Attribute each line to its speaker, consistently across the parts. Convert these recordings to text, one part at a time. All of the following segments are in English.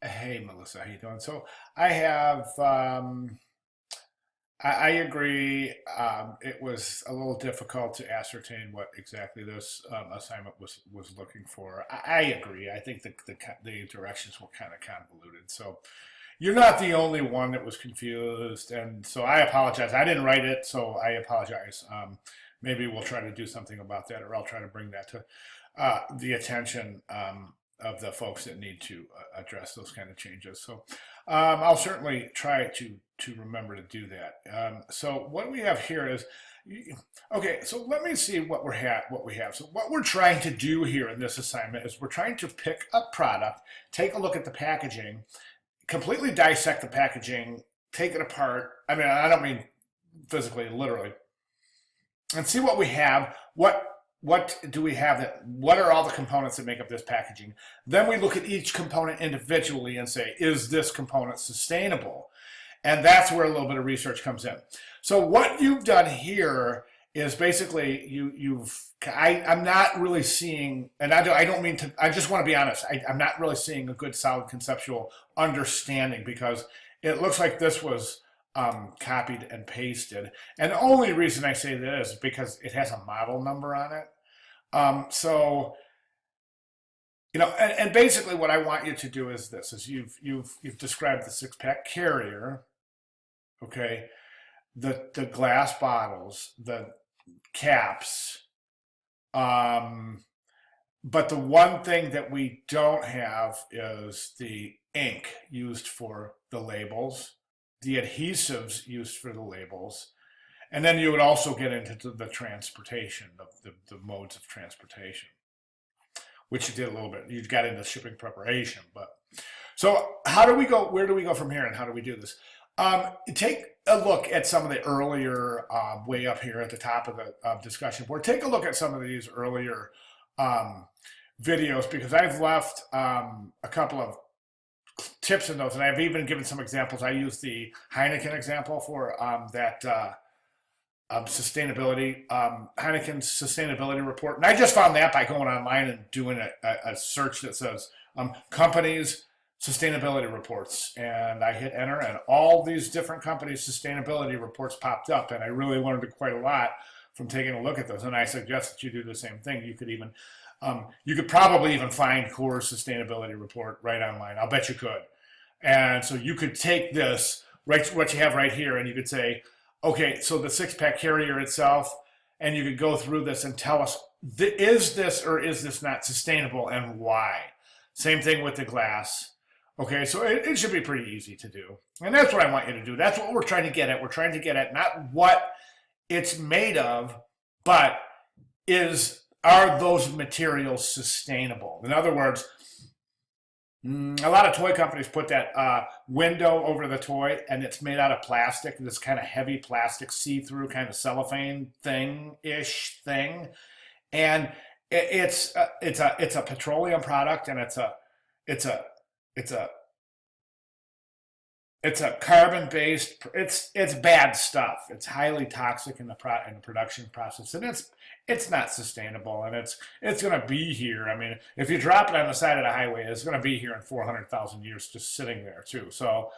Speaker 1: Hey, Melissa, how you doing? So I have, I agree. It was a little difficult to ascertain what exactly this assignment was looking for. I agree. I think the directions were kind of convoluted. So you're not the only one that was confused, and so I apologize. I didn't write it, so I apologize. Maybe we'll try to do something about that, or I'll try to bring that to the attention of the folks that need to address those kind of changes. So I'll certainly try to remember to do that. So what we have here is okay. So let me see what we have. So what we're trying to do here in this assignment is we're trying to pick a product, take a look at the packaging, completely dissect the packaging, take it apart. I mean, I don't mean physically, literally, and see what we have. What do we have that? What are all the components that make up this packaging? Then we look at each component individually and say, is this component sustainable? And that's where a little bit of research comes in. So what you've done here is basically I'm not really seeing, and I don't mean to, I just want to be honest. I'm not really seeing a good solid conceptual understanding because it looks like this was copied and pasted. And the only reason I say that is because it has a model number on it. So and basically what I want you to do is this: is you've described the six pack carrier, okay, the glass bottles, the caps, but the one thing that we don't have is the ink used for the labels, the adhesives used for the labels, and then you would also get into the transportation, the modes of transportation, which you did a little bit. You got into shipping preparation, but so how do we go? Where do we go from here, and how do we do this? Take a look at some of the earlier, way up here at the top of the discussion board. Take a look at some of these earlier videos because I've left a couple of tips in those, and I've even given some examples. I use the Heineken example for that sustainability, Heineken's sustainability report, and I just found that by going online and doing a search that says companies sustainability reports, and I hit enter, and all these different companies' sustainability reports popped up, and I really learned quite a lot from taking a look at those. And I suggest that you do the same thing. You could probably even find Coors sustainability report right online. I'll bet you could. And so you could take this, right, what you have right here, and you could say, okay, so the six pack carrier itself, and you could go through this and tell us, is this or is this not sustainable and why? Same thing with the glass. Okay, so it should be pretty easy to do. And that's what I want you to do. That's what we're trying to get at. We're trying to get at not what it's made of, but are those materials sustainable? In other words, a lot of toy companies put that window over the toy, and it's made out of plastic, this kind of heavy plastic, see-through kind of cellophane thing, and it's a petroleum product, and it's a it's a it's a carbon based. It's bad stuff. It's highly toxic in in the production process, and it's not sustainable, and it's going to be here. I mean, if you drop it on the side of the highway, it's going to be here in 400,000 years, just sitting there too. So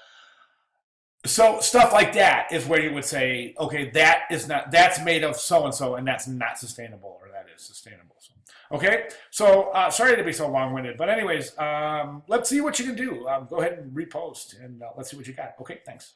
Speaker 1: stuff like that is where you would say, okay, that's made of so and so, and that's not sustainable, or that is sustainable. So, okay, so sorry to be so long-winded, but anyways, let's see what you can do. Go ahead and repost, and let's see what you got. Okay, thanks.